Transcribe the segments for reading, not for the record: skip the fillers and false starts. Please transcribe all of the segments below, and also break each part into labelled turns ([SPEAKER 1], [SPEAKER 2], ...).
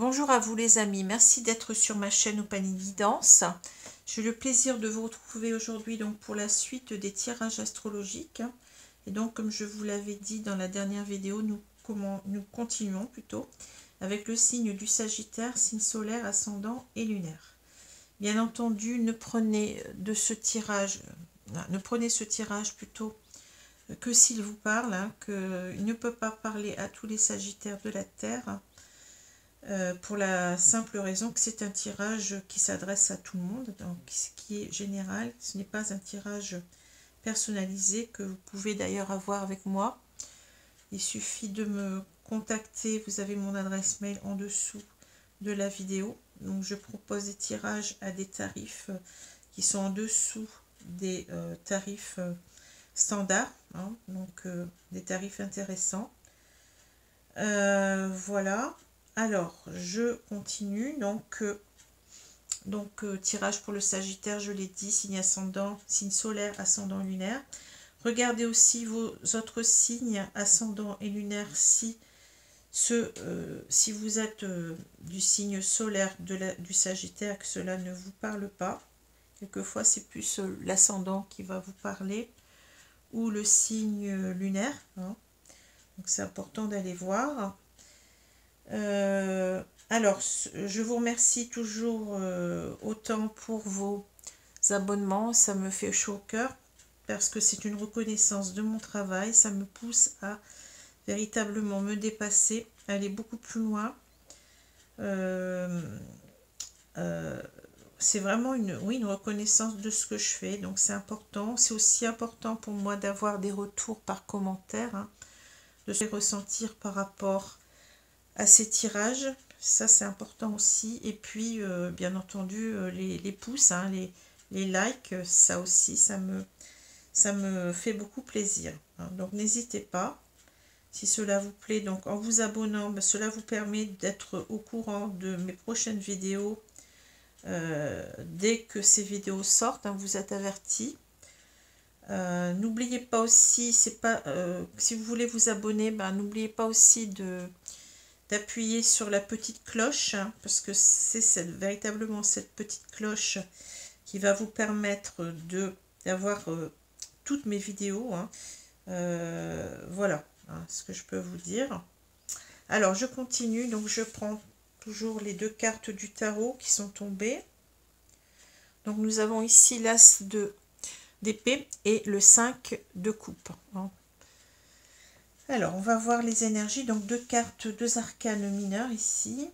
[SPEAKER 1] Bonjour à vous les amis, merci d'être sur ma chaîne Opanividence. J'ai le plaisir de vous retrouver aujourd'hui donc pour la suite des tirages astrologiques. Et donc comme je vous l'avais dit dans la dernière vidéo, nous continuons plutôt avec le signe du Sagittaire, signe solaire, ascendant et lunaire. Bien entendu, ne prenez ce tirage plutôt que s'il vous parle, qu'il ne peut pas parler à tous les Sagittaires de la Terre. Pour la simple raison que c'est un tirage qui s'adresse à tout le monde, donc ce qui est général, ce n'est pas un tirage personnalisé que vous pouvez d'ailleurs avoir avec moi. Il suffit de me contacter, vous avez mon adresse mail en dessous de la vidéo. Donc je propose des tirages à des tarifs qui sont en dessous des tarifs standards, donc des tarifs intéressants. Voilà. Alors, je continue. Donc tirage pour le Sagittaire, je l'ai dit, signe ascendant, signe solaire, ascendant lunaire. Regardez aussi vos autres signes, ascendant et lunaire, si vous êtes du signe solaire du Sagittaire, que cela ne vous parle pas. Quelquefois, c'est plus l'ascendant qui va vous parler, ou le signe lunaire. Donc, c'est important d'aller voir. Alors, je vous remercie toujours autant pour vos abonnements, ça me fait chaud au cœur parce que c'est une reconnaissance de mon travail, ça me pousse à véritablement me dépasser, aller beaucoup plus loin. C'est vraiment une reconnaissance de ce que je fais, donc c'est important. C'est aussi important pour moi d'avoir des retours par commentaire, de se ressentir par rapport à ces tirages, ça c'est important aussi. Et puis bien entendu les pouces, les likes, ça aussi ça me fait beaucoup plaisir, donc n'hésitez pas si cela vous plaît. Donc en vous abonnant, cela vous permet d'être au courant de mes prochaines vidéos dès que ces vidéos sortent, vous êtes avertis. N'oubliez pas aussi, si vous voulez vous abonner, n'oubliez pas aussi d'appuyer sur la petite cloche, parce que c'est véritablement cette petite cloche qui va vous permettre d'avoir toutes mes vidéos. Voilà ce que je peux vous dire. Alors je continue, donc je prends toujours les deux cartes du tarot qui sont tombées. Donc nous avons ici l'as d'épée et le 5 de coupe. Alors, on va voir les énergies. Donc, deux arcanes mineurs ici.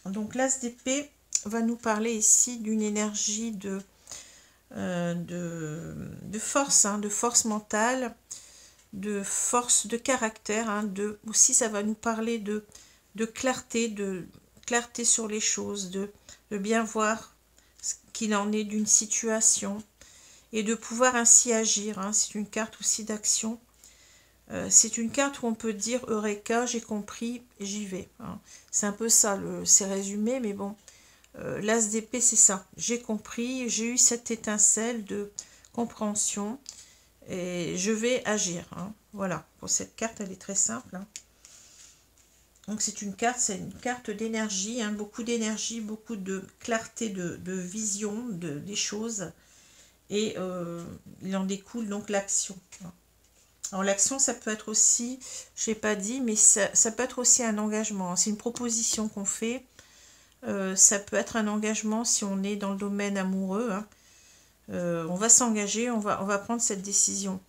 [SPEAKER 1] Donc, l'as d'épée va nous parler ici d'une énergie de force, de force mentale, de force de caractère. Aussi, ça va nous parler de clarté, sur les choses, de bien voir ce qu'il en est d'une situation et de pouvoir ainsi agir. C'est une carte aussi d'action. C'est une carte où on peut dire Eureka, j'ai compris, j'y vais. C'est un peu ça, c'est résumé, mais bon, l'as d'épée, c'est ça. J'ai compris, j'ai eu cette étincelle de compréhension et je vais agir. Voilà, pour cette carte, elle est très simple. Donc c'est une carte d'énergie, beaucoup d'énergie, beaucoup de clarté, de vision des choses. Et il en découle donc l'action. Alors l'action, ça peut être aussi, je n'ai pas dit, mais ça peut être aussi un engagement. C'est une proposition qu'on fait. Ça peut être un engagement si on est dans le domaine amoureux. On va s'engager, on va prendre cette décision.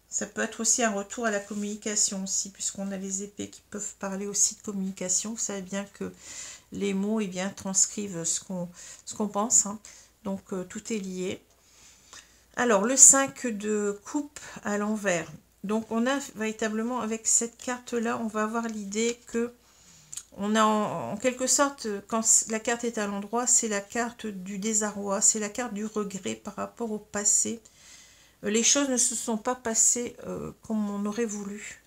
[SPEAKER 1] Ça peut être aussi un retour à la communication aussi, puisqu'on a les épées qui peuvent parler aussi de communication. Vous savez bien que les mots transcrivent ce qu'on pense. Donc tout est lié. Alors, le 5 de coupe à l'envers. Donc, on a véritablement, avec cette carte-là, on va avoir l'idée que on a en quelque sorte, quand la carte est à l'endroit, c'est la carte du désarroi, c'est la carte du regret par rapport au passé. Les choses ne se sont pas passées comme on aurait voulu.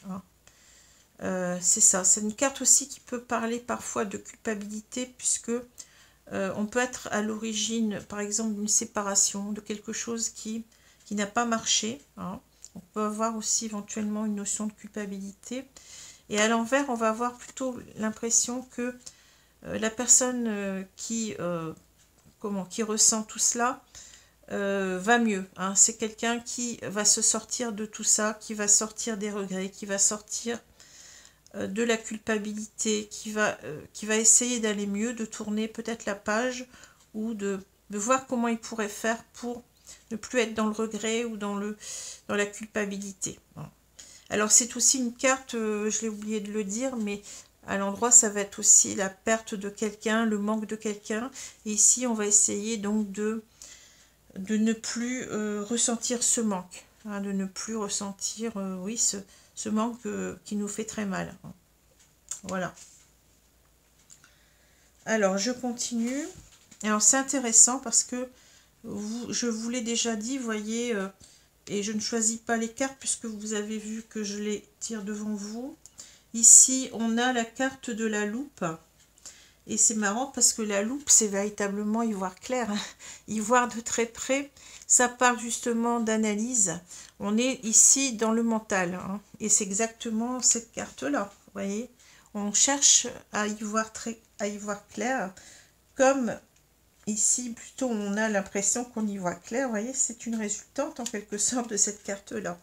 [SPEAKER 1] C'est ça. C'est une carte aussi qui peut parler parfois de culpabilité, puisque on peut être à l'origine, par exemple, d'une séparation, de quelque chose qui n'a pas marché. On peut avoir aussi éventuellement une notion de culpabilité. Et à l'envers, on va avoir plutôt l'impression que la personne qui ressent tout cela va mieux. Hein. C'est quelqu'un qui va se sortir de tout ça, qui va sortir des regrets, qui va sortir de la culpabilité, qui va essayer d'aller mieux, de tourner peut-être la page ou de voir comment il pourrait faire pour ne plus être dans le regret ou dans la culpabilité. Bon. Alors c'est aussi une carte, je l'ai oublié de le dire, mais à l'endroit ça va être aussi la perte de quelqu'un, le manque de quelqu'un. Et ici on va essayer donc de ne plus ressentir ce manque, hein, de ne plus ressentir oui, ce manque qui nous fait très mal. Voilà. Alors je continue. Alors c'est intéressant parce que je vous l'ai déjà dit, vous voyez, et je ne choisis pas les cartes puisque vous avez vu que je les tire devant vous. Ici on a la carte de la loupe. Et c'est marrant parce que la loupe, c'est véritablement y voir clair, hein. Y voir de très près. Ça parle justement d'analyse. On est ici dans le mental. Hein. Et c'est exactement cette carte-là. Vous voyez, on cherche à y voir clair. Comme ici, plutôt, on a l'impression qu'on y voit clair. Vous voyez, c'est une résultante en quelque sorte de cette carte-là.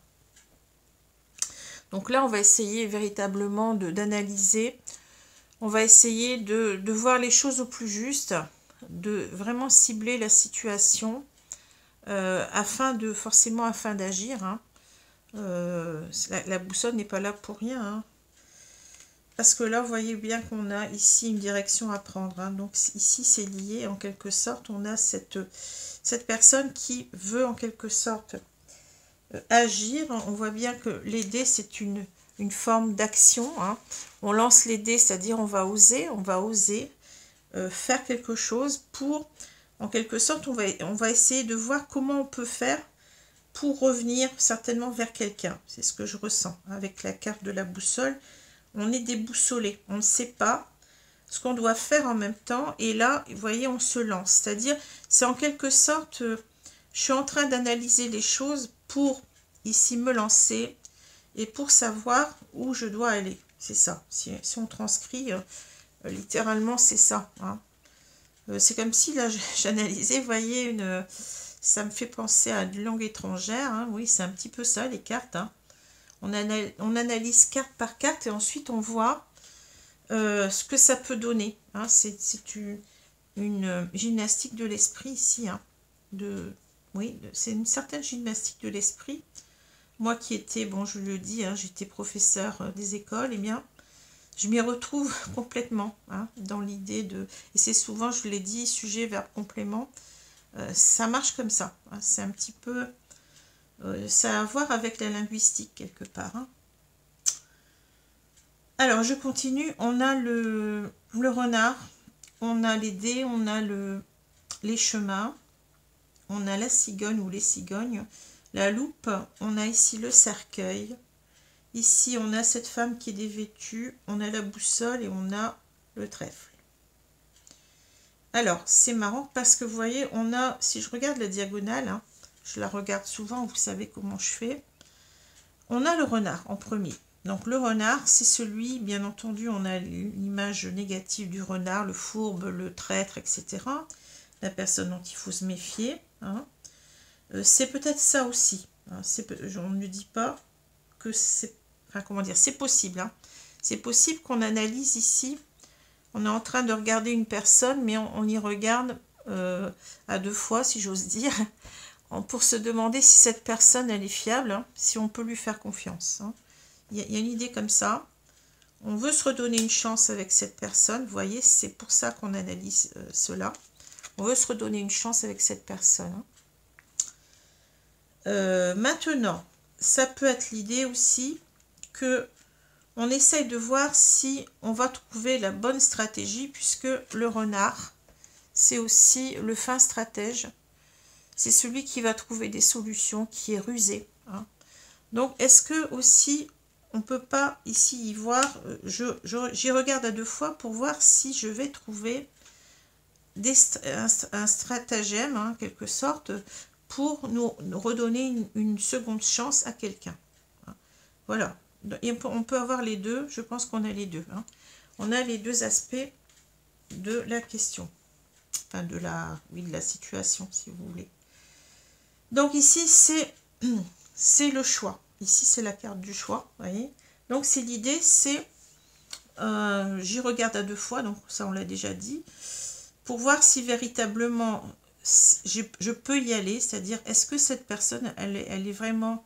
[SPEAKER 1] Donc là, on va essayer véritablement d'analyser. On va essayer de voir les choses au plus juste, de vraiment cibler la situation afin d'agir. Hein. La boussole n'est pas là pour rien. Hein. Parce que là, vous voyez bien qu'on a ici une direction à prendre. Hein. Donc ici, c'est lié en quelque sorte. On a cette personne qui veut en quelque sorte agir. On voit bien que les dés, c'est une forme d'action. Hein. On lance les dés, c'est-à-dire on va oser faire quelque chose pour, en quelque sorte, on va essayer de voir comment on peut faire pour revenir certainement vers quelqu'un. C'est ce que je ressens avec la carte de la boussole. On est déboussolé, on ne sait pas ce qu'on doit faire en même temps. Et là, vous voyez, on se lance. C'est-à-dire, c'est en quelque sorte, je suis en train d'analyser les choses pour ici me lancer et pour savoir où je dois aller. C'est ça. Si on transcrit, littéralement, c'est ça. Hein. C'est comme si, là, j'analysais, vous voyez, ça me fait penser à une langue étrangère. Hein. Oui, c'est un petit peu ça, les cartes. Hein. On analyse carte par carte et ensuite, on voit ce que ça peut donner. Hein. C'est une gymnastique de l'esprit ici. Hein. Oui, c'est une certaine gymnastique de l'esprit. Moi qui étais, bon je le dis, hein, j'étais professeur des écoles, eh bien je m'y retrouve complètement hein, dans l'idée de, et c'est souvent, je l'ai dit, sujet, verbe, complément, ça marche comme ça, hein, c'est un petit peu, ça a à voir avec la linguistique quelque part. Hein. Alors je continue, on a le renard, on a les dés, on a les chemins, on a la cigogne ou les cigognes. La loupe, on a ici le cercueil. Ici, on a cette femme qui est dévêtue. On a la boussole et on a le trèfle. Alors, c'est marrant parce que vous voyez, on a, si je regarde la diagonale, hein, je la regarde souvent, vous savez comment je fais. On a le renard en premier. Donc, le renard, c'est celui, bien entendu, on a l'image négative du renard, le fourbe, le traître, etc. La personne dont il faut se méfier, hein. C'est peut-être ça aussi. Hein, on ne dit pas que c'est... Enfin, comment dire, c'est possible. Hein. C'est possible qu'on analyse ici. On est en train de regarder une personne, mais on y regarde à deux fois, si j'ose dire, pour se demander si cette personne, elle est fiable, hein, si on peut lui faire confiance. Hein. Il y a une idée comme ça. On veut se redonner une chance avec cette personne. Vous voyez, c'est pour ça qu'on analyse cela. On veut se redonner une chance avec cette personne. Hein. Maintenant, ça peut être l'idée aussi que on essaye de voir si on va trouver la bonne stratégie, puisque le renard, c'est aussi le fin stratège. C'est celui qui va trouver des solutions, qui est rusé. Hein. Donc, est-ce que aussi, on peut pas ici y voir, j'y regarde à deux fois pour voir si je vais trouver un stratagème, en quelque sorte, pour nous redonner une seconde chance à quelqu'un. Voilà. Et on peut avoir les deux, je pense qu'on a les deux. Hein. On a les deux aspects de la question. Enfin, de la situation, si vous voulez. Donc ici, c'est le choix. Ici, c'est la carte du choix, vous voyez. Donc, c'est l'idée, c'est... j'y regarde à 2 fois, donc ça, on l'a déjà dit. Pour voir si véritablement, je peux y aller. C'est-à-dire, est-ce que cette personne, elle est vraiment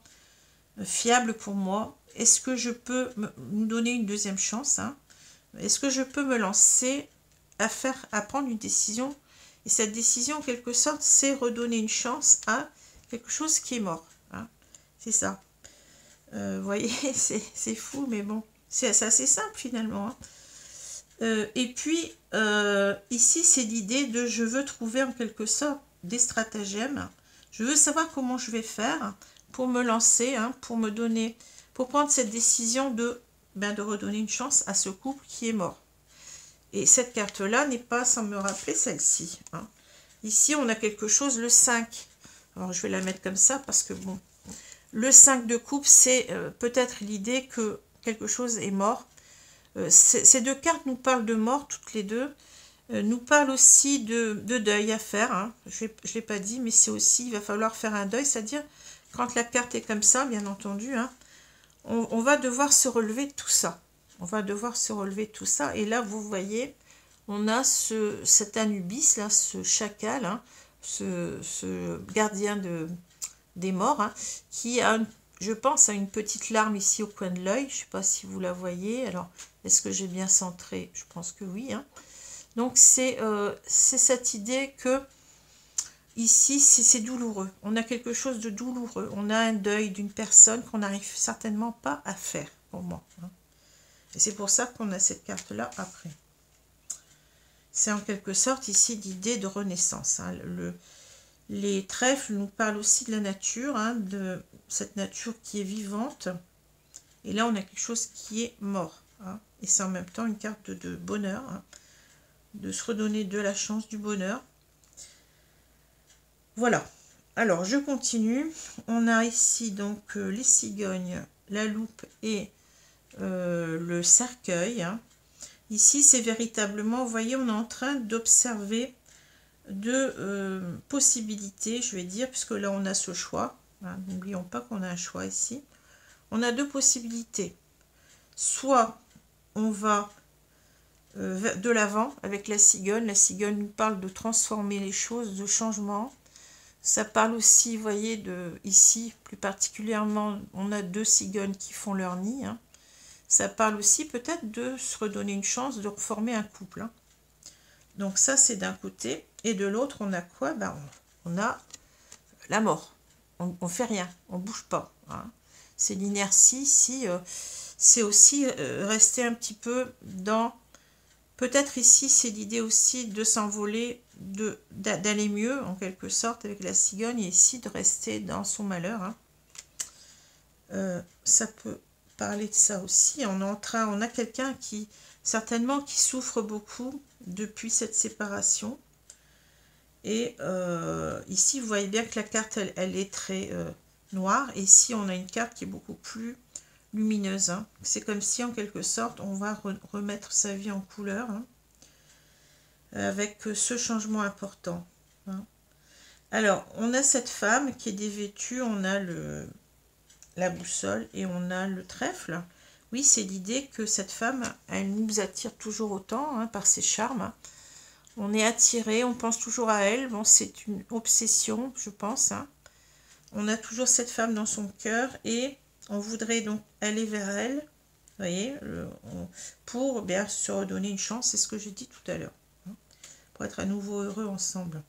[SPEAKER 1] fiable pour moi? Est-ce que je peux me donner une deuxième chance, hein? Est-ce que je peux me lancer à prendre une décision? Et cette décision, en quelque sorte, c'est redonner une chance à quelque chose qui est mort. Hein. C'est ça. Vous voyez, c'est fou, mais bon, c'est assez simple finalement. Hein. Et puis, ici, c'est l'idée de je veux trouver en quelque sorte des stratagèmes. Je veux savoir comment je vais faire pour me lancer, hein, pour prendre cette décision de redonner une chance à ce couple qui est mort. Et cette carte-là n'est pas sans me rappeler celle-ci. Hein. Ici, on a quelque chose, le 5. Alors, je vais la mettre comme ça parce que, bon, le 5 de coupe, c'est peut-être l'idée que quelque chose est mort. Ces deux cartes nous parlent de mort, toutes les deux. Nous parlent aussi de deuil à faire. Hein. Je ne l'ai pas dit, mais c'est aussi, il va falloir faire un deuil. C'est-à-dire, quand la carte est comme ça, bien entendu, hein, on va devoir se relever de tout ça. On va devoir se relever de tout ça. Et là, vous voyez, on a cet Anubis, là, ce chacal, hein, ce gardien des morts, hein, qui a, je pense, a une petite larme ici au coin de l'œil. Je ne sais pas si vous la voyez. Alors, est-ce que j'ai bien centré? Je pense que oui. Hein. Donc, c'est cette idée que ici, c'est douloureux. On a quelque chose de douloureux. On a un deuil d'une personne qu'on n'arrive certainement pas à faire, pour moi. Hein. Et c'est pour ça qu'on a cette carte-là après. C'est en quelque sorte ici l'idée de renaissance. Hein. Les trèfles nous parlent aussi de la nature, hein, de cette nature qui est vivante. Et là, on a quelque chose qui est mort. Hein. Et c'est en même temps une carte de bonheur, hein, de se redonner de la chance, du bonheur. Voilà. Alors, je continue. On a ici donc les cigognes, la loupe et le cercueil. Hein. Ici, c'est véritablement, vous voyez, on est en train d'observer deux possibilités, je vais dire, puisque là, on a ce choix. Hein, n'oublions pas qu'on a un choix ici. On a deux possibilités. Soit on va de l'avant avec la cigogne. La cigogne nous parle de transformer les choses, de changement. Ça parle aussi, vous voyez, ici, plus particulièrement, on a deux cigognes qui font leur nid. Hein. Ça parle aussi peut-être de se redonner une chance de reformer un couple. Hein. Donc ça, c'est d'un côté. Et de l'autre, on a quoi? On a la mort. On ne fait rien, on ne bouge pas. Hein. C'est l'inertie ici. C'est aussi rester un petit peu dans... Peut-être ici, c'est l'idée aussi de s'envoler, d'aller mieux, en quelque sorte, avec la cigogne. Et ici, de rester dans son malheur. Hein. Ça peut parler de ça aussi. On a quelqu'un qui, certainement, qui souffre beaucoup depuis cette séparation. Et ici, vous voyez bien que la carte, elle est très noire. Et ici, on a une carte qui est beaucoup plus lumineuse. Hein. C'est comme si, en quelque sorte, on va remettre sa vie en couleur. Hein, avec ce changement important. Hein. Alors, on a cette femme qui est dévêtue. On a la boussole et on a le trèfle. Oui, c'est l'idée que cette femme, elle nous attire toujours autant, hein, par ses charmes. Hein. On est attiré, on pense toujours à elle. Bon, c'est une obsession, je pense. Hein. On a toujours cette femme dans son cœur et on voudrait donc aller vers elle, vous voyez, pour bien se redonner une chance, c'est ce que j'ai dit tout à l'heure, hein, pour être à nouveau heureux ensemble.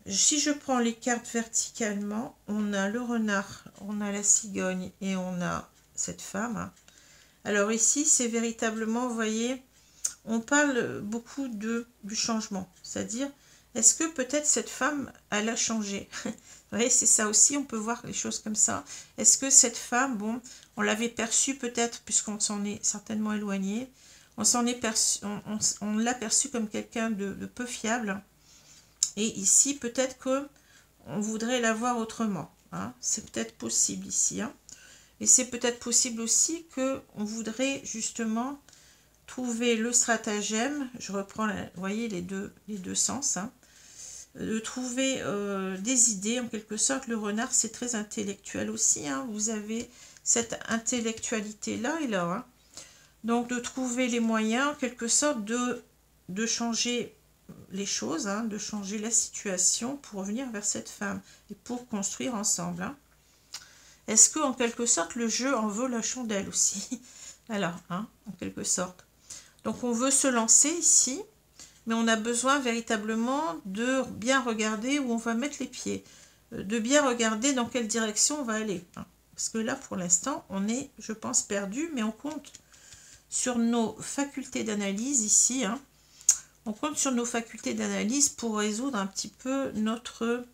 [SPEAKER 1] Si je prends les cartes verticalement, on a le renard, on a la cigogne et on a cette femme. Hein. Alors ici, c'est véritablement, vous voyez, on parle beaucoup du changement, c'est-à-dire, est-ce que peut-être cette femme, elle a changé? Vous voyez, c'est ça aussi, on peut voir les choses comme ça. Est-ce que cette femme, bon, on l'avait perçue peut-être, puisqu'on s'en est certainement éloigné, on l'a perçue comme quelqu'un de peu fiable. Et ici, peut-être que on voudrait la voir autrement. Hein. C'est peut-être possible ici. Hein. Et c'est peut-être possible aussi que on voudrait justement trouver le stratagème. Je reprends, vous voyez, les deux sens. Hein, de trouver des idées, en quelque sorte. Le renard, c'est très intellectuel aussi. Hein, vous avez cette intellectualité-là et là. Hein. Donc, de trouver les moyens, en quelque sorte, de changer les choses, hein, de changer la situation pour revenir vers cette femme et pour construire ensemble. Hein. Est-ce que en quelque sorte le jeu en vaut la chandelle aussi? Alors, hein, en quelque sorte. Donc on veut se lancer ici, mais on a besoin véritablement de bien regarder où on va mettre les pieds, de bien regarder dans quelle direction on va aller. Hein. Parce que là, pour l'instant, on est, je pense, perdu, mais on compte sur nos facultés d'analyse ici. Hein. On compte sur nos facultés d'analyse pour résoudre un petit peu notre...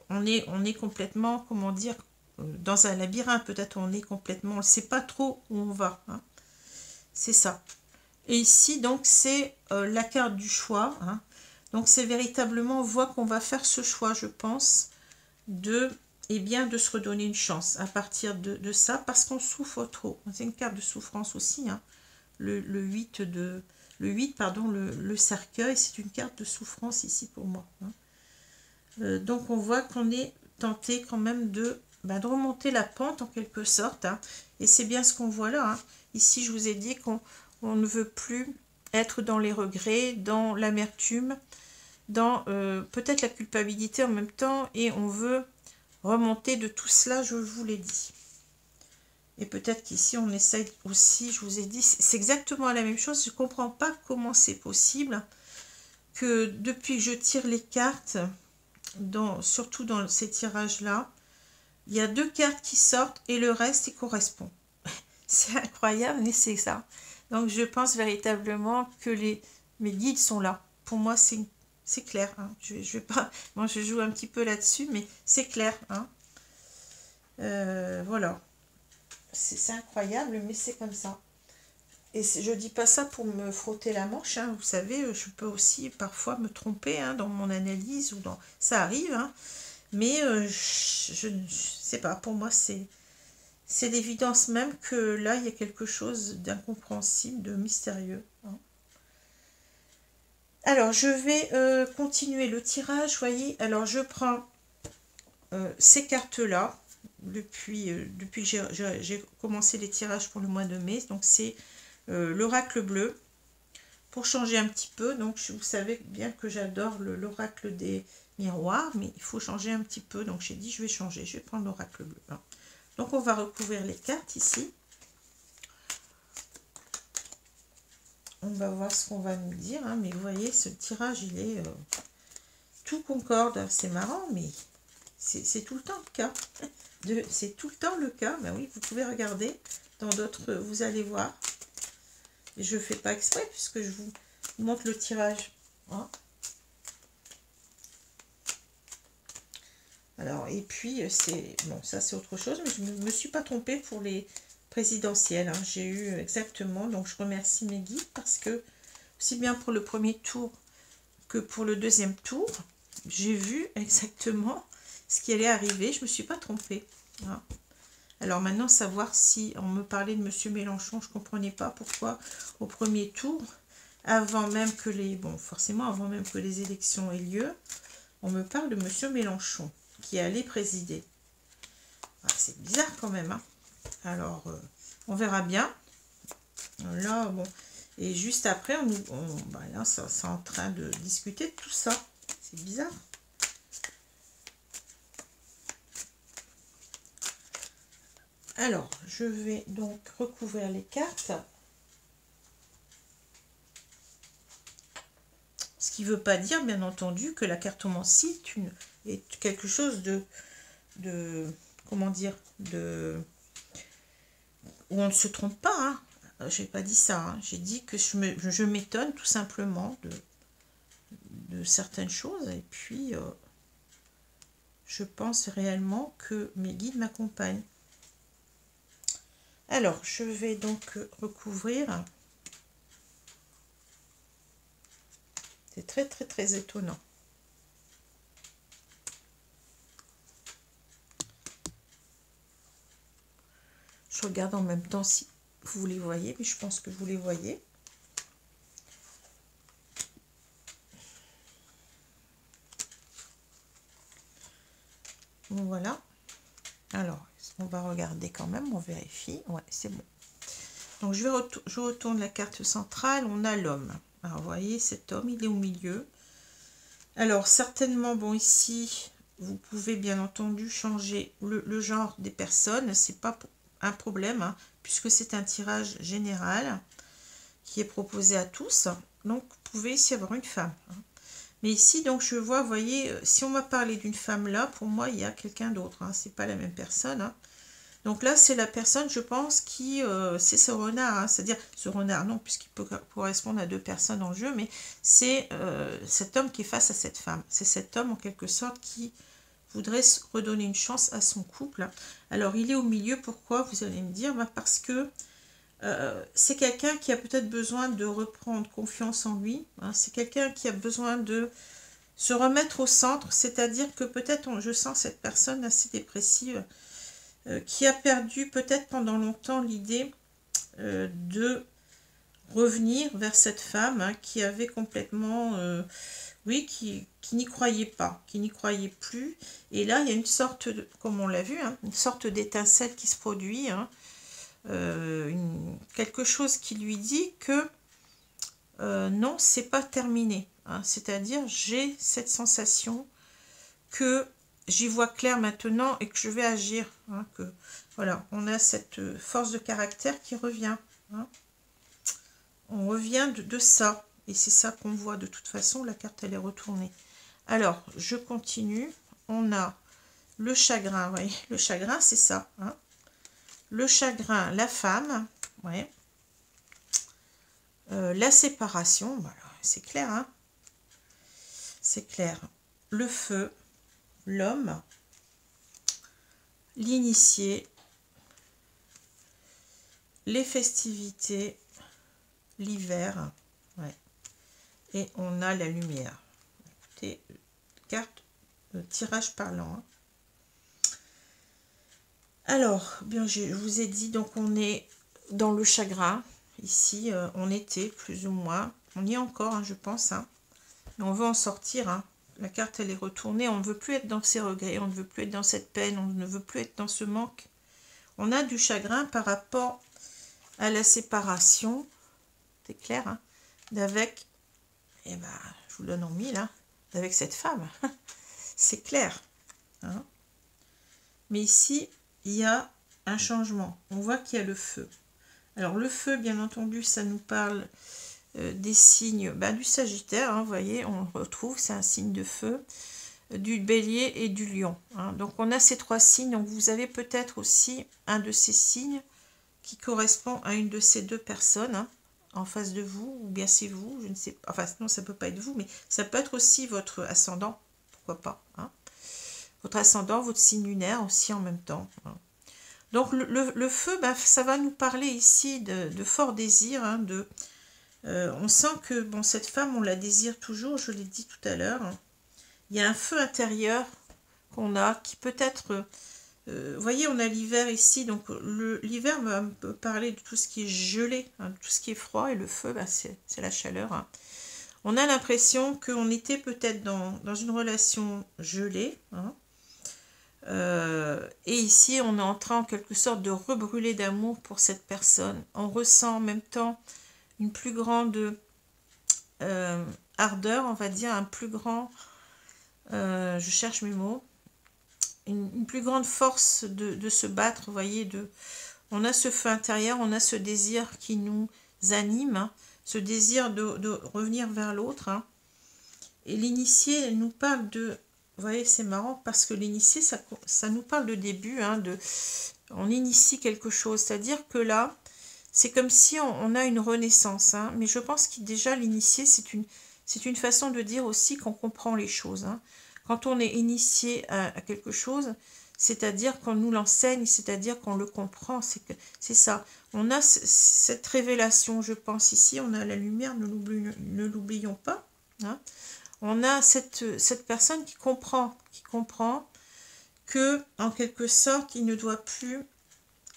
[SPEAKER 1] on est complètement, comment dire, dans un labyrinthe, peut-être on est complètement, on ne sait pas trop où on va. Hein. C'est ça. Et ici, donc, c'est la carte du choix. Hein. Donc, c'est véritablement, on voit qu'on va faire ce choix, je pense, de se redonner une chance à partir de ça, parce qu'on souffre trop. C'est une carte de souffrance aussi. Hein. Le 8, le cercueil, c'est une carte de souffrance ici pour moi. Hein. Donc, on voit qu'on est tenté quand même de remonter la pente en quelque sorte. Hein. Et c'est bien ce qu'on voit là. Hein. Ici, je vous ai dit qu'on ne veut plus être dans les regrets, dans l'amertume, dans peut-être la culpabilité en même temps. Et on veut remonter de tout cela, je vous l'ai dit. Et peut-être qu'ici, on essaye aussi, je vous ai dit, c'est exactement la même chose. Je ne comprends pas comment c'est possible que depuis que je tire les cartes, surtout dans ces tirages-là, il y a 2 cartes qui sortent et le reste, il correspond. C'est incroyable, mais c'est ça. Donc, je pense véritablement que mes guides sont là. Pour moi, c'est clair. Hein. Je vais pas... Moi, je joue un petit peu là-dessus, mais c'est clair. Hein. Voilà. C'est incroyable, mais c'est comme ça. Et je dis pas ça pour me frotter la manche. Hein. Vous savez, je peux aussi parfois me tromper hein, dans mon analyse. Ou dans... Ça arrive, hein. Mais je ne sais pas. Pour moi, c'est l'évidence même que là, il y a quelque chose d'incompréhensible, de mystérieux. Hein. Alors, je vais continuer le tirage, vous voyez. Alors, je prends ces cartes-là depuis que j'ai commencé les tirages pour le mois de mai. Donc, c'est l'oracle bleu. Pour changer un petit peu, donc vous savez bien que j'adore l'oracle des miroirs, mais il faut changer un petit peu. Donc, j'ai dit, je vais changer. Je vais prendre l'oracle bleu. Hein. Donc, on va recouvrir les cartes ici. On va voir ce qu'on va nous dire. Hein, mais vous voyez, ce tirage, il est... tout concorde. C'est marrant, mais c'est tout le temps le cas. C'est tout le temps le cas. Ben oui, vous pouvez regarder. Dans d'autres, vous allez voir. Et je ne fais pas exprès, puisque je vous montre le tirage. Hein. Alors, et puis, c'est... Bon, ça, c'est autre chose, mais je ne me suis pas trompée pour les présidentielles. Hein. J'ai eu exactement... Donc, je remercie mes guides, parce que, aussi bien pour le premier tour que pour le deuxième tour, j'ai vu exactement ce qui allait arriver. Je ne me suis pas trompée. Hein. Alors, maintenant, savoir si on me parlait de M. Mélenchon, je ne comprenais pas pourquoi, au premier tour, avant même que les... Bon, forcément, avant même que les élections aient lieu, on me parle de M. Mélenchon, qui allait présider. Ah, c'est bizarre quand même. Hein. Alors, on verra bien. Là, bon. Et juste après, là, c'est en train de discuter de tout ça. C'est bizarre. Alors, je vais donc recouvrir les cartes. Ce qui ne veut pas dire, bien entendu, que la cartomancie est quelque chose de comment dire, où on ne se trompe pas. Hein. Je n'ai pas dit ça. Hein. J'ai dit que je m'étonne tout simplement de certaines choses. Et puis, je pense réellement que mes guides m'accompagnent. Alors, je vais donc recouvrir. C'est très, très, très étonnant. Je regarde en même temps si vous les voyez, mais je pense que vous les voyez. Voilà. Alors, on va regarder quand même, on vérifie. Ouais, c'est bon. Donc, je retourne la carte centrale. On a l'homme. Alors, vous voyez, cet homme, il est au milieu. Alors, certainement, bon, ici, vous pouvez bien entendu changer le genre des personnes. C'est pas un problème, hein, puisque c'est un tirage général qui est proposé à tous. Donc, vous pouvez ici avoir une femme. Hein. Mais ici, donc, je vois, vous voyez, si on m'a parlé d'une femme là, pour moi, il y a quelqu'un d'autre. Hein, c'est pas la même personne. Hein. Donc là, c'est la personne, je pense, qui... c'est ce renard. Hein, c'est-à-dire, ce renard, non, puisqu'il peut correspondre à deux personnes en jeu, mais c'est cet homme qui est face à cette femme. C'est cet homme, en quelque sorte, qui voudrait redonner une chance à son couple. Alors, il est au milieu. Pourquoi? Vous allez me dire, bah, parce que c'est quelqu'un qui a peut-être besoin de reprendre confiance en lui. Hein, c'est quelqu'un qui a besoin de se remettre au centre, c'est-à-dire que peut-être, je sens cette personne assez dépressive qui a perdu peut-être pendant longtemps l'idée de revenir vers cette femme hein, qui avait complètement, oui, qui n'y croyait pas, qui n'y croyait plus. Et là, il y a une sorte, comme on l'a vu, hein, une sorte d'étincelle qui se produit, hein, quelque chose qui lui dit que non, c'est pas terminé. Hein, c'est-à-dire, j'ai cette sensation que j'y vois clair maintenant et que je vais agir. Hein, que, voilà, on a cette force de caractère qui revient. Hein. On revient de ça. Et c'est ça qu'on voit de toute façon. La carte, elle est retournée. Alors, je continue. On a le chagrin. Vous voyez, le chagrin, c'est ça. Hein. Le chagrin, la femme. Ouais. La séparation. Voilà, c'est clair. Hein. C'est clair. Le feu. L'homme. L'initié. Les festivités. L'hiver. Ouais. Et on a la lumière. Écoutez, carte tirage parlant. Hein. Alors, bien, je vous ai dit, donc on est dans le chagrin. Ici, on était plus ou moins. On y est encore, hein, je pense. Hein. Mais on veut en sortir. Hein. La carte, elle est retournée. On ne veut plus être dans ces regrets. On ne veut plus être dans cette peine. On ne veut plus être dans ce manque. On a du chagrin par rapport à la séparation. C'est clair, hein, d'avec, eh ben, je vous le donne en mille, hein, d'avec cette femme. C'est clair. Hein. Mais ici, il y a un changement. On voit qu'il y a le feu. Alors, le feu, bien entendu, ça nous parle des signes du Sagittaire. Hein, vous voyez, on le retrouve, c'est un signe de feu. Du Bélier et du Lion. Hein. Donc, on a ces trois signes. Donc, vous avez peut-être aussi un de ces signes qui correspond à une de ces deux personnes. Hein, en face de vous, ou bien c'est vous, je ne sais pas, enfin non, ça peut pas être vous, mais ça peut être aussi votre ascendant, pourquoi pas, hein. Votre ascendant, votre signe lunaire aussi en même temps. Hein. Donc le feu, ça va nous parler ici de fort désir, hein, on sent que bon, cette femme, on la désire toujours, je l'ai dit tout à l'heure, hein. Il y a un feu intérieur qu'on a, qui peut être... vous voyez, on a l'hiver ici, donc l'hiver va me parler de tout ce qui est gelé, hein, de tout ce qui est froid, et le feu, c'est la chaleur. Hein. On a l'impression qu'on était peut-être dans une relation gelée, hein, et ici, on est en train en quelque sorte de rebrûler d'amour pour cette personne. On ressent en même temps une plus grande ardeur, on va dire, un plus grand, je cherche mes mots, une plus grande force de se battre, vous voyez, on a ce feu intérieur, on a ce désir qui nous anime, hein, ce désir de revenir vers l'autre. Hein. Et l'initié nous parle de, vous voyez, c'est marrant, parce que l'initié, ça nous parle de début, hein, on initie quelque chose, c'est-à-dire que là, c'est comme si on a une renaissance, hein, mais je pense que déjà l'initié, c'est une façon de dire aussi qu'on comprend les choses, hein. Quand on est initié à quelque chose, c'est-à-dire qu'on nous l'enseigne, c'est-à-dire qu'on le comprend, c'est ça. On a cette révélation, je pense, ici, on a la lumière, ne l'oublions pas. Hein. On a cette personne qui comprend que, en quelque sorte, il ne doit plus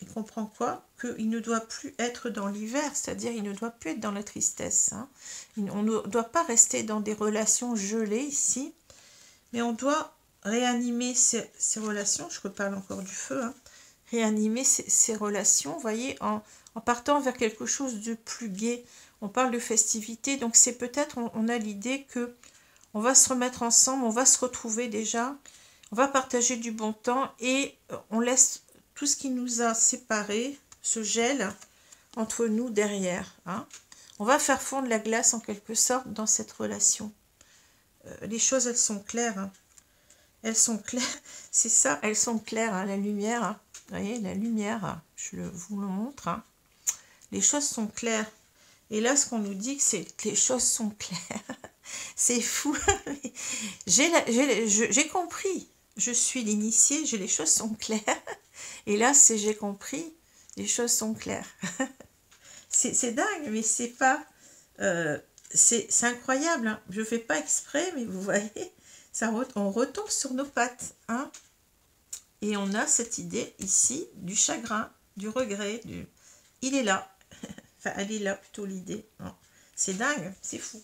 [SPEAKER 1] il comprend quoi? Qu'il ne doit plus être dans l'hiver, c'est-à-dire il ne doit plus être dans la tristesse. Hein. On ne doit pas rester dans des relations gelées ici, mais on doit réanimer ces relations. Je reparle encore du feu. Hein. Réanimer ces relations, vous voyez, en partant vers quelque chose de plus gai. On parle de festivité, donc c'est peut-être, on a l'idée que on va se remettre ensemble, on va se retrouver déjà, on va partager du bon temps et on laisse tout ce qui nous a séparés, ce gel entre nous derrière. Hein. On va faire fondre la glace en quelque sorte dans cette relation. Les choses, elles sont claires. Hein. Elles sont claires, c'est ça, elles sont claires, hein, la lumière. Hein. Vous voyez, la lumière, vous le montre. Hein. Les choses sont claires. Et là, ce qu'on nous dit, c'est que les choses sont claires. C'est fou. J'ai compris. Je suis l'initié, les choses sont claires. Et là, c'est j'ai compris, les choses sont claires. C'est dingue, mais c'est pas... c'est incroyable. Hein. Je ne fais pas exprès, mais vous voyez, on retombe sur nos pattes. Hein. Et on a cette idée ici du chagrin, du regret. Il est là. Enfin, elle est là plutôt l'idée. C'est dingue, c'est fou.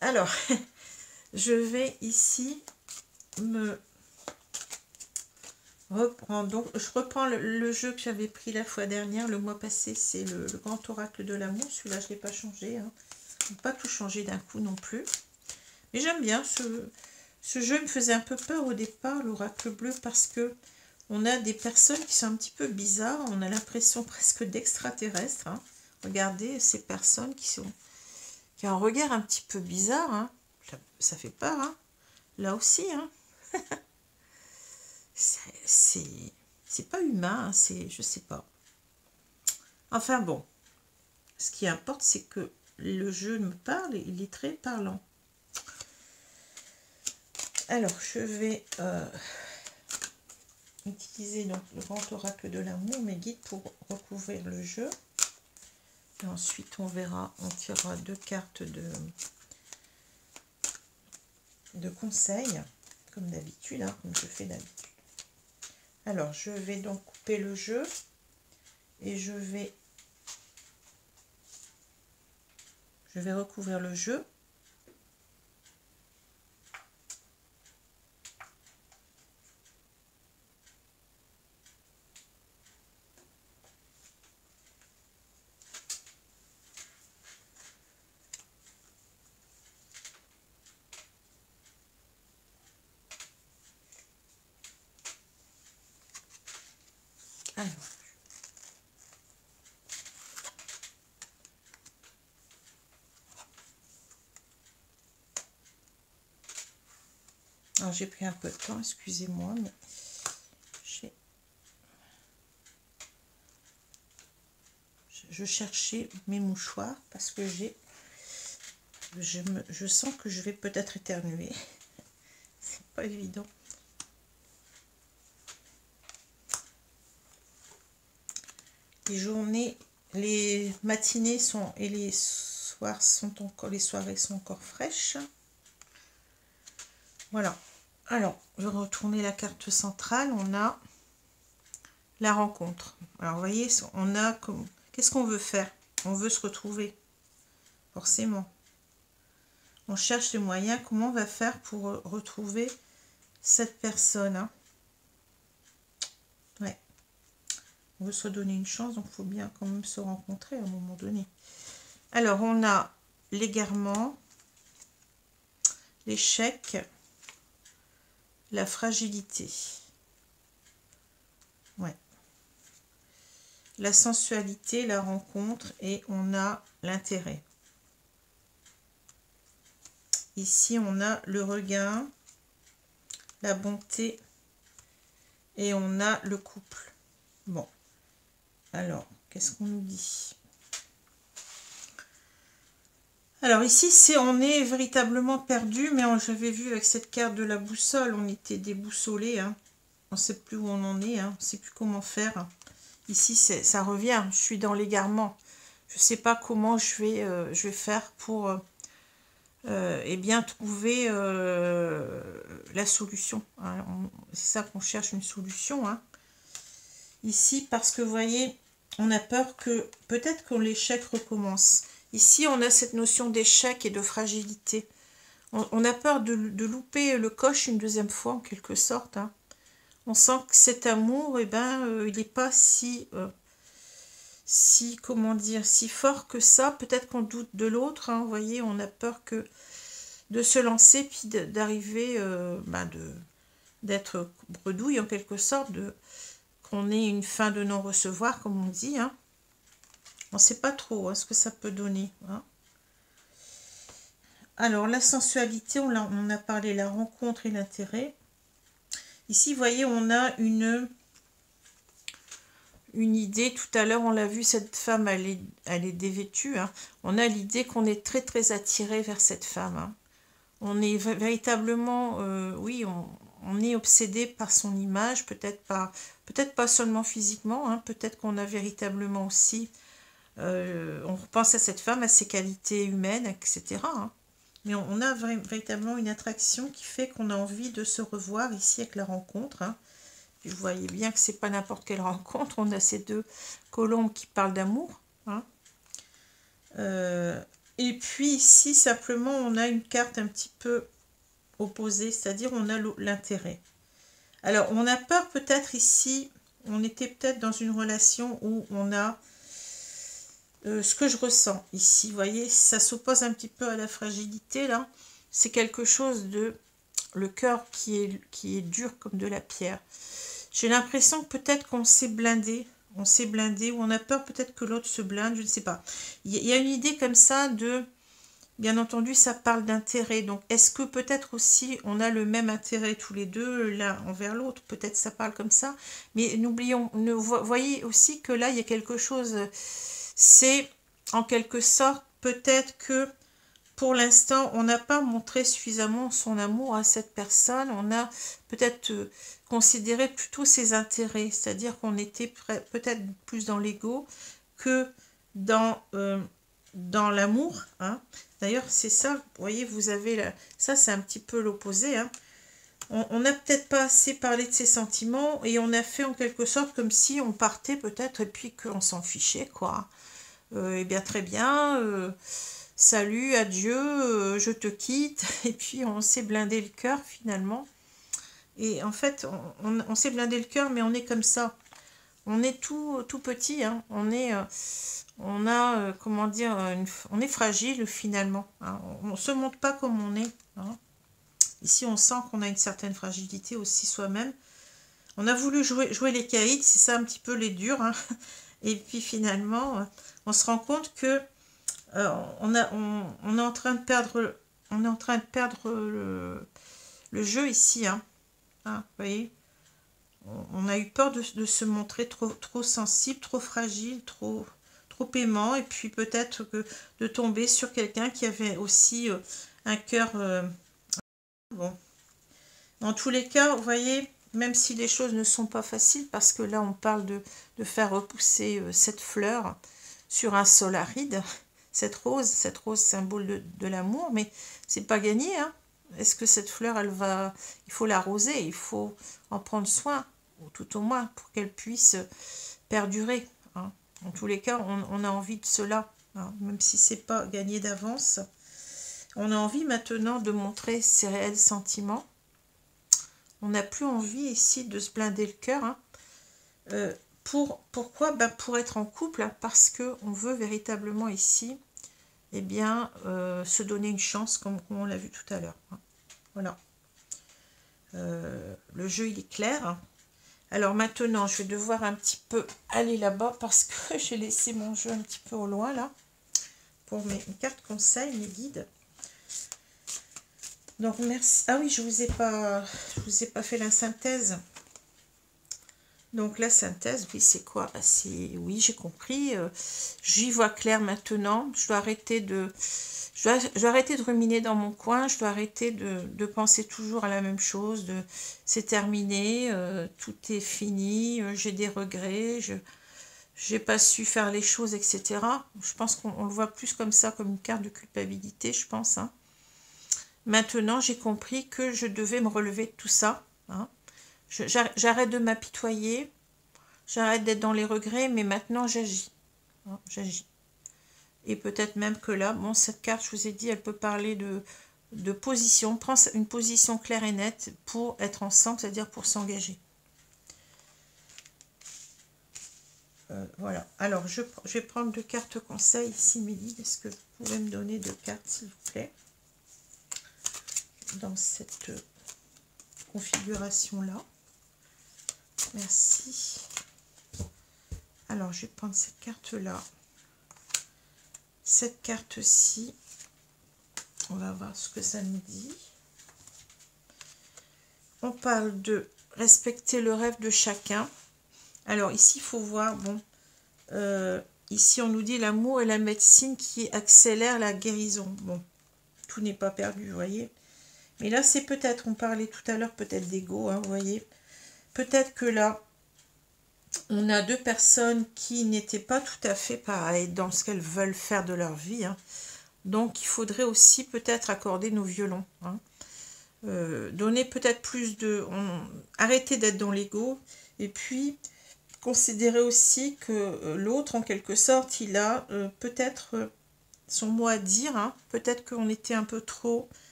[SPEAKER 1] Alors, je vais ici me reprendre. Donc, je reprends le jeu que j'avais pris la fois dernière, le mois passé. C'est le grand oracle de l'amour. Celui-là, je ne l'ai pas changé. Hein. Je n'ai pas tout changé d'un coup non plus. Mais j'aime bien. Ce jeu me faisait un peu peur au départ, l'oracle bleu, parce que on a des personnes qui sont un petit peu bizarres. On a l'impression presque d'extraterrestres. Hein. Regardez ces personnes qui ont un regard un petit peu bizarre. Hein. Ça fait peur. Hein. Là aussi. Hein. C'est pas humain. Hein. Je sais pas. Enfin bon. Ce qui importe, c'est que le jeu me parle et il est très parlant. Alors, je vais utiliser donc le grand oracle de l'amour, mes guides, pour recouvrir le jeu. Et ensuite, on verra, on tirera 2 cartes de conseils, comme d'habitude, hein, comme je fais d'habitude. Alors, je vais donc couper le jeu et je vais recouvrir le jeu. Alors, j'ai pris un peu de temps, excusez-moi, mais je cherchais mes mouchoirs parce que je sens que je vais peut-être éternuer. C'est pas évident. Les journées, les matinées sont et les soirs sont encore, les soirées sont encore fraîches. Voilà. Alors, je vais retourner la carte centrale. On a la rencontre. Alors, vous voyez, on a comme... Qu'est-ce qu'on veut faire? On veut se retrouver. Forcément. On cherche les moyens. Comment on va faire pour retrouver cette personne? Hein? Ouais. On veut se redonner une chance, donc il faut bien quand même se rencontrer à un moment donné. Alors, on a l'égarement, l'échec, la fragilité. Ouais. La sensualité, la rencontre, et on a l'intérêt. Ici, on a le regain, la bonté, et on a le couple. Bon. Alors, qu'est-ce qu'on nous dit? Alors ici, on est véritablement perdu, mais j'avais vu avec cette carte de la boussole, on était déboussolé. Hein. On ne sait plus où on en est, hein. On ne sait plus comment faire. Ici, ça revient, je suis dans l'égarement. Je ne sais pas comment je vais faire pour eh bien trouver la solution. Hein. C'est ça qu'on cherche, une solution. Hein. ici, parce que vous voyez, on a peur que peut-être que l'échec recommence. Ici, on a cette notion d'échec et de fragilité. On a peur de louper le coche une deuxième fois, en quelque sorte. Hein. On sent que cet amour, eh ben, il n'est pas si, comment dire, si fort que ça. Peut-être qu'on doute de l'autre. Hein, vous voyez, on a peur de se lancer, puis d'arriver, d'être bredouille, en quelque sorte, qu'on ait une fin de non-recevoir, comme on dit. Hein. On ne sait pas trop ce que ça peut donner. Hein. Alors, la sensualité, on a parlé, la rencontre et l'intérêt. Ici, vous voyez, on a une idée. Tout à l'heure, on l'a vu, cette femme, elle est dévêtue. Hein. On a l'idée qu'on est très, très attiré vers cette femme. Hein. On est véritablement, oui, on est obsédé par son image, peut-être pas seulement physiquement, hein, peut-être qu'on a véritablement aussi, on repense à cette femme, à ses qualités humaines, etc. Hein. Mais on a véritablement une attraction qui fait qu'on a envie de se revoir ici avec la rencontre. Hein. Puis vous voyez bien que c'est pas n'importe quelle rencontre, on a ces deux colombes qui parlent d'amour. Hein. Et puis ici, simplement, on a une carte un petit peu opposée, c'est-à-dire on a l'intérêt. Alors, on a peur peut-être ici, on était peut-être dans une relation où on a ce que je ressens ici, vous voyez, ça s'oppose un petit peu à la fragilité, là. C'est quelque chose de... le cœur qui est dur comme de la pierre. J'ai l'impression que peut-être qu'on s'est blindé, ou on a peur peut-être que l'autre se blinde, je ne sais pas. Il y a une idée comme ça de... Bien entendu, ça parle d'intérêt. Donc, est-ce que peut-être aussi on a le même intérêt tous les deux, l'un envers l'autre? Peut-être ça parle comme ça. Mais n'oublions, voyez aussi que là, il y a quelque chose. C'est en quelque sorte peut-être que pour l'instant, on n'a pas montré suffisamment son amour à cette personne. On a peut-être considéré plutôt ses intérêts. C'est-à-dire qu'on était peut-être plus dans l'ego que dans l'amour. Hein. D'ailleurs, c'est ça, vous voyez, vous avez ça, c'est un petit peu l'opposé. Hein. On n'a peut-être pas assez parlé de ses sentiments et on a fait en quelque sorte comme si on partait peut-être et puis qu'on s'en fichait, quoi. Eh bien, très bien, salut, adieu, je te quitte. Et puis, on s'est blindé le cœur finalement. Et en fait, on s'est blindé le cœur, mais on est comme ça. On est tout petit, hein. On a, comment dire, on est fragile finalement. Hein. On ne se montre pas comme on est. Hein. Ici, on sent qu'on a une certaine fragilité aussi soi-même. On a voulu jouer les caïds, c'est ça un petit peu les durs. Hein. Et puis finalement, on se rend compte que on est en train de perdre, le jeu ici. Hein. Hein, vous voyez, on a eu peur de se montrer trop sensible, trop fragile, trop aimant, et puis peut-être que de tomber sur quelqu'un qui avait aussi un cœur... bon. Dans tous les cas, vous voyez, même si les choses ne sont pas faciles, parce que là on parle de faire repousser cette fleur sur un sol aride, cette rose symbole de l'amour, mais c'est pas gagné, hein. Est-ce que cette fleur, il faut l'arroser, il faut en prendre soin, ou tout au moins pour qu'elle puisse perdurer. Hein. En tous les cas, on a envie de cela, hein, même si c'est pas gagné d'avance. On a envie maintenant de montrer ses réels sentiments. On n'a plus envie ici de se blinder le cœur. Hein. Pourquoi? Pour être en couple, hein, parce qu'on veut véritablement ici, eh bien, se donner une chance, comme on l'a vu tout à l'heure. Hein. Voilà. Le jeu, il est clair. Hein. Alors maintenant, je vais devoir un petit peu aller là-bas parce que j'ai laissé mon jeu un petit peu au loin, là, pour mes cartes conseils, mes guides. Donc, merci. Ah oui, je vous ai pas fait la synthèse. Donc, la synthèse, oui, c'est quoi? Oui, j'ai compris. J'y vois clair maintenant. Je dois arrêter de ruminer dans mon coin. Je dois arrêter de penser toujours à la même chose. C'est terminé, tout est fini, j'ai des regrets, j'ai pas su faire les choses, etc. Je pense qu'on le voit plus comme ça, comme une carte de culpabilité, je pense. Hein. Maintenant, j'ai compris que je devais me relever de tout ça. Hein. J'arrête de m'apitoyer. j'arrête d'être dans les regrets, mais maintenant j'agis. Hein, j'agis. Et peut-être même que là, bon, cette carte, je vous ai dit, elle peut parler de position. Prends une position claire et nette pour être ensemble, c'est-à-dire pour s'engager. Voilà. Alors, je vais prendre 2 cartes conseils ici, Mélie. Est-ce que vous pouvez me donner 2 cartes, s'il vous plaît, dans cette configuration-là? Merci. Alors, je vais prendre cette carte-là. Cette carte-ci. On va voir ce que ça nous dit. On parle de respecter le rêve de chacun. Alors, ici, il faut voir, bon, ici, on nous dit l'amour est la médecine qui accélère la guérison. Bon, tout n'est pas perdu, vous voyez. Mais là, c'est peut-être, on parlait tout à l'heure peut-être d'ego, hein, vous voyez. Peut-être que là, on a 2 personnes qui n'étaient pas tout à fait pareilles dans ce qu'elles veulent faire de leur vie. Hein. Donc, il faudrait aussi peut-être accorder nos violons. Hein. Donner peut-être plus de... arrêter d'être dans l'ego. Et puis, considérer aussi que l'autre, en quelque sorte, il a peut-être son mot à dire. Hein. Peut-être qu'on était un peu trop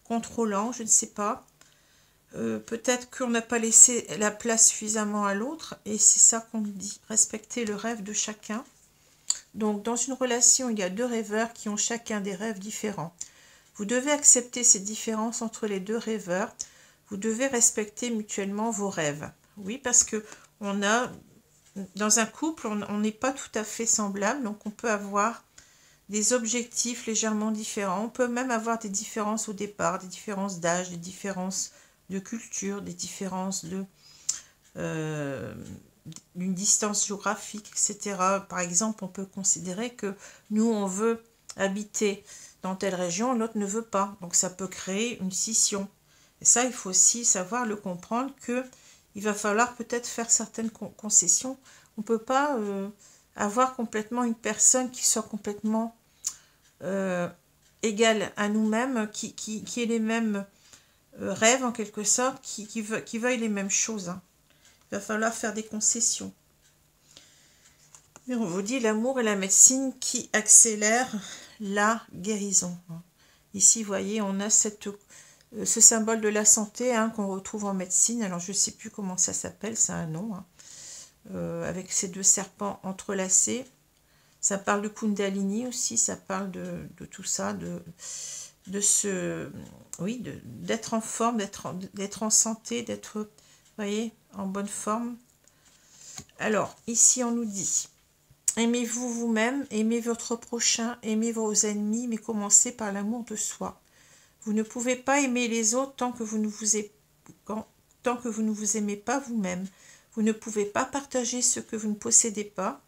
[SPEAKER 1] contrôlant, je ne sais pas. Peut-être qu'on n'a pas laissé la place suffisamment à l'autre, et c'est ça qu'on dit, respecter le rêve de chacun. Donc dans une relation, il y a 2 rêveurs qui ont chacun des rêves différents. Vous devez accepter ces différences entre les 2 rêveurs. Vous devez respecter mutuellement vos rêves. Oui, parce que on a, dans un couple, on n'est pas tout à fait semblable, donc on peut avoir des objectifs légèrement différents. On peut même avoir des différences au départ, des différences d'âge, des différences de culture, des différences d'une distance géographique, etc. Par exemple, on peut considérer que nous, on veut habiter dans telle région, l'autre ne veut pas. Donc, ça peut créer une scission. Et ça, il faut aussi savoir le comprendre qu'il va falloir peut-être faire certaines concessions. On ne peut pas avoir complètement une personne qui soit complètement égale à nous-mêmes, qui ait les mêmes rêve en quelque sorte, qui veuille les mêmes choses. Hein. Il va falloir faire des concessions. Mais on vous dit l'amour est la médecine qui accélère la guérison. Ici, vous voyez, on a ce symbole de la santé hein, qu'on retrouve en médecine. Alors, je ne sais plus comment ça s'appelle, c'est un nom. Hein. Avec ces 2 serpents entrelacés. Ça parle de Kundalini aussi, ça parle de tout ça, d'être en forme, d'être en santé, d'être, vous voyez, en bonne forme. Alors, ici, on nous dit, aimez-vous vous-même, aimez votre prochain, aimez vos ennemis, mais commencez par l'amour de soi. Vous ne pouvez pas aimer les autres tant que vous ne vous aimez pas vous-même. Vous ne pouvez pas partager ce que vous ne possédez pas.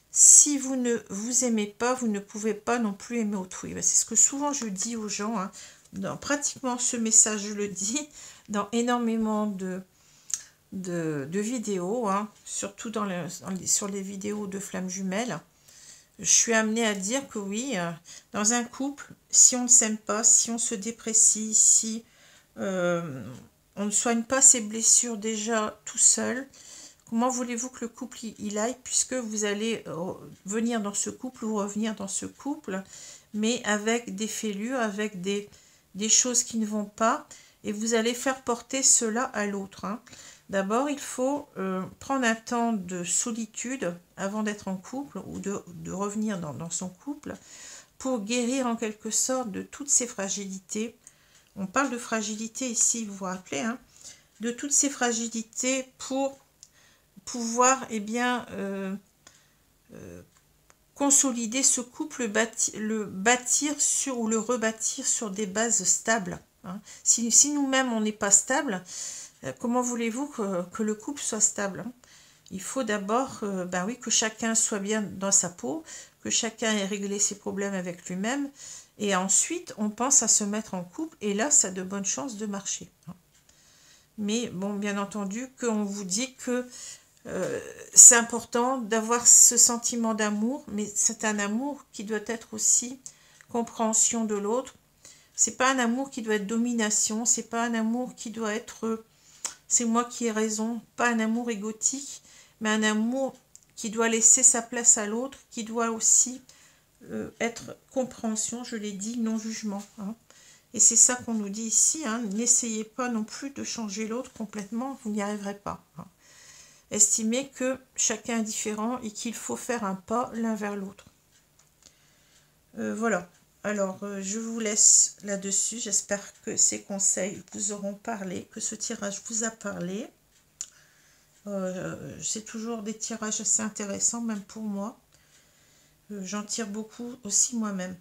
[SPEAKER 1] Si vous ne vous aimez pas, vous ne pouvez pas non plus aimer autrui. C'est ce que souvent je dis aux gens. Hein. Dans pratiquement ce message, je le dis dans énormément de vidéos, hein, surtout sur les vidéos de flammes jumelles. Je suis amenée à dire que oui, dans un couple, si on ne s'aime pas, si on se déprécie, si on ne soigne pas ses blessures déjà tout seul, comment voulez-vous que le couple il aille, puisque vous allez venir dans ce couple ou revenir dans ce couple, mais avec des fêlures, avec des choses qui ne vont pas, et vous allez faire porter cela à l'autre. Hein. D'abord, il faut prendre un temps de solitude avant d'être en couple ou de revenir dans son couple pour guérir en quelque sorte de toutes ces fragilités. On parle de fragilité ici, vous vous rappelez, hein, de toutes ces fragilités pour pouvoir consolider ce couple, le bâtir sur ou le rebâtir sur des bases stables. Hein. Si nous-mêmes on n'est pas stable, comment voulez-vous que le couple soit stable? Hein? Il faut d'abord que chacun soit bien dans sa peau, que chacun ait réglé ses problèmes avec lui-même, et ensuite on pense à se mettre en couple, et là ça a de bonnes chances de marcher. Hein. Mais bon, bien entendu, qu'on vous dit que c'est important d'avoir ce sentiment d'amour, mais c'est un amour qui doit être aussi compréhension de l'autre. C'est pas un amour qui doit être domination, c'est pas un amour qui doit être c'est moi qui ai raison, pas un amour égotique, mais un amour qui doit laisser sa place à l'autre, qui doit aussi être compréhension, je l'ai dit, non jugement. Hein. Et c'est ça qu'on nous dit ici, hein, n'essayez pas non plus de changer l'autre complètement, vous n'y arriverez pas. Hein. Estimez que chacun est différent et qu'il faut faire un pas l'un vers l'autre. Voilà, alors je vous laisse là-dessus, j'espère que ces conseils vous auront parlé, que ce tirage vous a parlé. C'est toujours des tirages assez intéressants, même pour moi. J'en tire beaucoup aussi moi-même.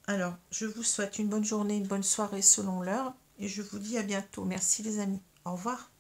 [SPEAKER 1] Alors, je vous souhaite une bonne journée, une bonne soirée selon l'heure, et je vous dis à bientôt. Merci les amis. Au revoir.